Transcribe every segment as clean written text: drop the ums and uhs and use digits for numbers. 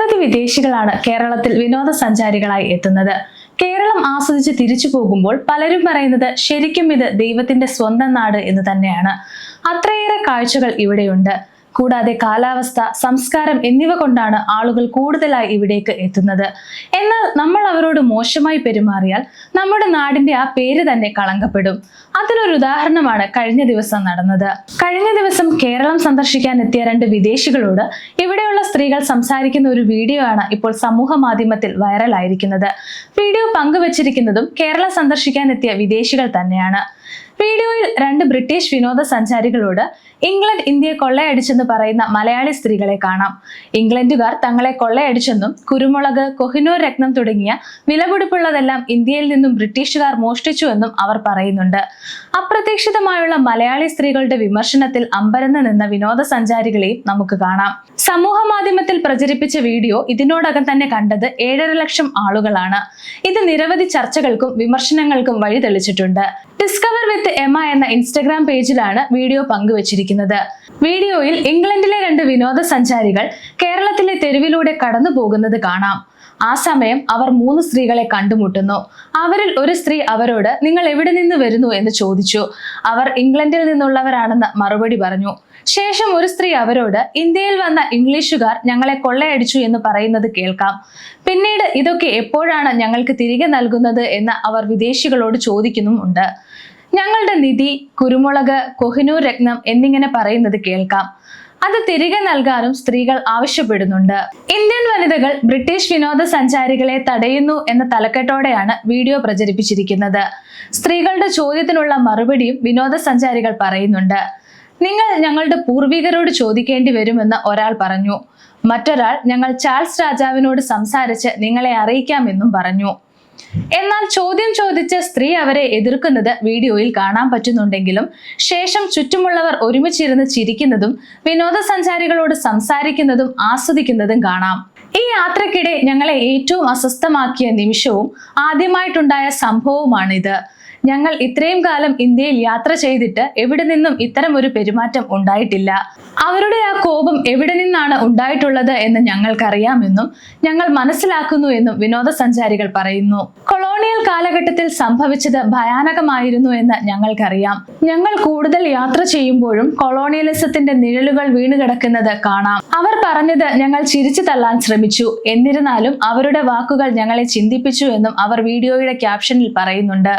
നിരവധി വിദേശികളാണ് കേരളത്തിൽ വിനോദസഞ്ചാരികളായി എത്തുന്നത്. കേരളം ആസ്വദിച്ച് തിരിച്ചു പോകുമ്പോൾ പലരും പറയുന്നത് ശരിക്കും ഇത് ദൈവത്തിന്റെ സ്വന്തം നാട് എന്ന് തന്നെയാണ്. അത്രയേറെ കാഴ്ചകൾ ഇവിടെയുണ്ട്. കൂടാതെ കാലാവസ്ഥ, സംസ്കാരം എന്നിവ കൊണ്ടാണ് ആളുകൾ കൂടുതലായി ഇവിടേക്ക് എത്തുന്നത്. എന്നാൽ നമ്മൾ അവരോട് മോശമായി പെരുമാറിയാൽ നമ്മുടെ നാടിന്റെ ആ പേര് തന്നെ കളങ്കപ്പെടും. അതിനൊരു ഉദാഹരണമാണ് കഴിഞ്ഞ ദിവസം നടന്നത്. കഴിഞ്ഞ ദിവസം കേരളം സന്ദർശിക്കാൻ എത്തിയ 2 വിദേശികളോട് ഇവിടെയുള്ള സ്ത്രീകൾ സംസാരിക്കുന്ന ഒരു വീഡിയോ ആണ് ഇപ്പോൾ സമൂഹ മാധ്യമത്തിൽ വൈറലായിരിക്കുന്നത്. വീഡിയോ പങ്കുവച്ചിരിക്കുന്നതും കേരളം സന്ദർശിക്കാൻ എത്തിയ വിദേശികൾ തന്നെയാണ്. വീഡിയോയിൽ 2 ബ്രിട്ടീഷ് വിനോദസഞ്ചാരികളോട് ഇംഗ്ലണ്ട് ഇന്ത്യയെ കൊള്ളയടിച്ചെന്ന് പറയുന്ന മലയാളി സ്ത്രീകളെ കാണാം. ഇംഗ്ലണ്ടുകാർ തങ്ങളെ കൊള്ളയടിച്ചെന്നും കുരുമുളക്, കൊഹിനൂർ രത്നം തുടങ്ങിയ വിലപിടിപ്പുള്ളതെല്ലാം ഇന്ത്യയിൽ നിന്നും ബ്രിട്ടീഷുകാർ മോഷ്ടിച്ചുവെന്നും അവർ പറയുന്നുണ്ട്. അപ്രതീക്ഷിതമായുള്ള മലയാളി സ്ത്രീകളുടെ വിമർശനത്തിൽ അമ്പരന്ന് നിന്ന വിനോദസഞ്ചാരികളെയും നമുക്ക് കാണാം. സമൂഹ മാധ്യമത്തിൽ പ്രചരിപ്പിച്ച വീഡിയോ ഇതിനോടകം തന്നെ കണ്ടത് 7.5 ലക്ഷം ആളുകളാണ്. ഇത് നിരവധി ചർച്ചകൾക്കും വിമർശനങ്ങൾക്കും വഴി തെളിച്ചിട്ടുണ്ട്. ഡിസ്കവർ വിത്ത് എമ എന്ന ഇൻസ്റ്റഗ്രാം പേജിലാണ് വീഡിയോ പങ്കുവച്ചിരിക്കുന്നത്. വീഡിയോയിൽ ഇംഗ്ലണ്ടിലെ 2 വിനോദസഞ്ചാരികൾ കേരളത്തിലെ തെരുവിലൂടെ കടന്നു പോകുന്നത് കാണാം. ആ സമയം അവർ 3 സ്ത്രീകളെ കണ്ടുമുട്ടുന്നു. അവരിൽ ഒരു സ്ത്രീ അവരോട് നിങ്ങൾ എവിടെ നിന്ന് വരുന്നു എന്ന് ചോദിച്ചു. അവർ ഇംഗ്ലണ്ടിൽ നിന്നുള്ളവരാണെന്ന് മറുപടി പറഞ്ഞു. ശേഷം ഒരു സ്ത്രീ അവരോട് ഇന്ത്യയിൽ വന്ന ഇംഗ്ലീഷുകാർ ഞങ്ങളെ കൊള്ളയടിച്ചു എന്ന് പറയുന്നത് കേൾക്കാം. പിന്നീട് ഇതൊക്കെ എപ്പോഴാണ് ഞങ്ങൾക്ക് തിരികെ നൽകുന്നത് എന്ന് അവർ വിദേശികളോട് ചോദിക്കുന്നുമുണ്ട്. ഞങ്ങളുടെ നിധി, കുരുമുളക്, കൊഹിനൂർ രത്നം എന്നിങ്ങനെ പറയുന്നത് കേൾക്കാം. അത് തിരികെ നൽകാനും സ്ത്രീകൾ ആവശ്യപ്പെടുന്നുണ്ട്. ഇന്ത്യൻ വനിതകൾ ബ്രിട്ടീഷ് വിനോദസഞ്ചാരികളെ തടയുന്നു എന്ന തലക്കെട്ടോടെയാണ് വീഡിയോ പ്രചരിപ്പിച്ചിരിക്കുന്നത്. സ്ത്രീകളുടെ ചോദ്യത്തിനുള്ള മറുപടിയും വിനോദസഞ്ചാരികൾ പറയുന്നുണ്ട്. നിങ്ങൾ ഞങ്ങളുടെ പൂർവികരോട് ചോദിക്കേണ്ടി വരുമെന്ന് ഒരാൾ പറഞ്ഞു. മറ്റൊരാൾ ഞങ്ങൾ ചാൾസ് രാജാവിനോട് സംസാരിച്ച് നിങ്ങളെ അറിയിക്കാമെന്നും പറഞ്ഞു. എന്നാൽ ചോദ്യം ചോദിച്ച സ്ത്രീ അവരെ എതിർക്കുന്നത് വീഡിയോയിൽ കാണാൻ പറ്റുന്നുണ്ടെങ്കിലും ശേഷം ചുറ്റുമുള്ളവർ ഒരുമിച്ചിരുന്ന് ചിരിക്കുന്നതും വിനോദസഞ്ചാരികളോട് സംസാരിക്കുന്നതും ആസ്വദിക്കുന്നതും കാണാം. ഈ യാത്രക്കിടെ ഞങ്ങളെ ഏറ്റവും അസ്വസ്ഥമാക്കിയ നിമിഷവും ആദ്യമായിട്ടുണ്ടായ സംഭവവുമാണിത്. ഞങ്ങൾ ഇത്രയും കാലം ഇന്ത്യയിൽ യാത്ര ചെയ്തിട്ട് എവിടെ നിന്നും ഇത്തരം ഒരു പെരുമാറ്റം ഉണ്ടായിട്ടില്ല. അവരുടെ ആ കോപം എവിടെ നിന്നാണ് ഉണ്ടായിട്ടുള്ളത് എന്ന് ഞങ്ങൾക്കറിയാമെന്നും ഞങ്ങൾ മനസ്സിലാക്കുന്നു എന്നും വിനോദസഞ്ചാരികൾ പറയുന്നു. കൊളോണിയൽ കാലഘട്ടത്തിൽ സംഭവിച്ചത് ഭയാനകമായിരുന്നു എന്ന് ഞങ്ങൾക്കറിയാം. ഞങ്ങൾ കൂടുതൽ യാത്ര ചെയ്യുമ്പോഴും കൊളോണിയലിസത്തിന്റെ നിഴലുകൾ വീണുകിടക്കുന്നത് കാണാം. അവർ പറഞ്ഞത് ഞങ്ങൾ ചിരിച്ചു തള്ളാൻ ശ്രമിച്ചു. എന്നിരുന്നാലും അവരുടെ വാക്കുകൾ ഞങ്ങളെ ചിന്തിപ്പിച്ചു എന്നും അവർ വീഡിയോയുടെ ക്യാപ്ഷനിൽ പറയുന്നുണ്ട്.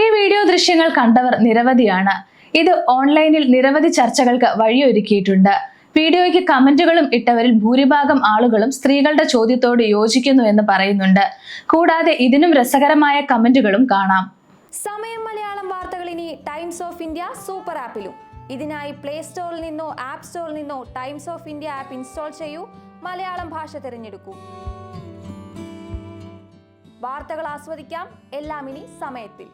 ഈ വീഡിയോ ദൃശ്യങ്ങൾ കണ്ടവർ നിരവധിയാണ്. ഇത് ഓൺലൈനിൽ നിരവധി ചർച്ചകൾക്ക് വഴിയൊരുക്കിയിട്ടുണ്ട്. വീഡിയോയ്ക്ക് കമന്റുകളും ഇട്ടവരിൽ ഭൂരിഭാഗം ആളുകളും സ്ത്രീകളുടെ ചോദ്യത്തോട് യോജിക്കുന്നു എന്ന് പറയുന്നുണ്ട്. കൂടാതെ ഇതിനും രസകരമായ കമന്റുകളും കാണാം. സമയം മലയാളം വാർത്തകൾ ഇനി ടൈംസ് ഓഫ് ഇന്ത്യ സൂപ്പർ ആപ്പിലും. ഇതിനായി പ്ലേ സ്റ്റോറിൽ നിന്നോ ആപ്പ് സ്റ്റോറിൽ നിന്നോ times of India app install ചെയ്യൂ. മലയാളം ഭാഷ തിരഞ്ഞെടുക്കൂ. വാർത്തകൾ ആസ്വദിക്കാം. എല്ലാം ഇനി സമയത്തിൽ.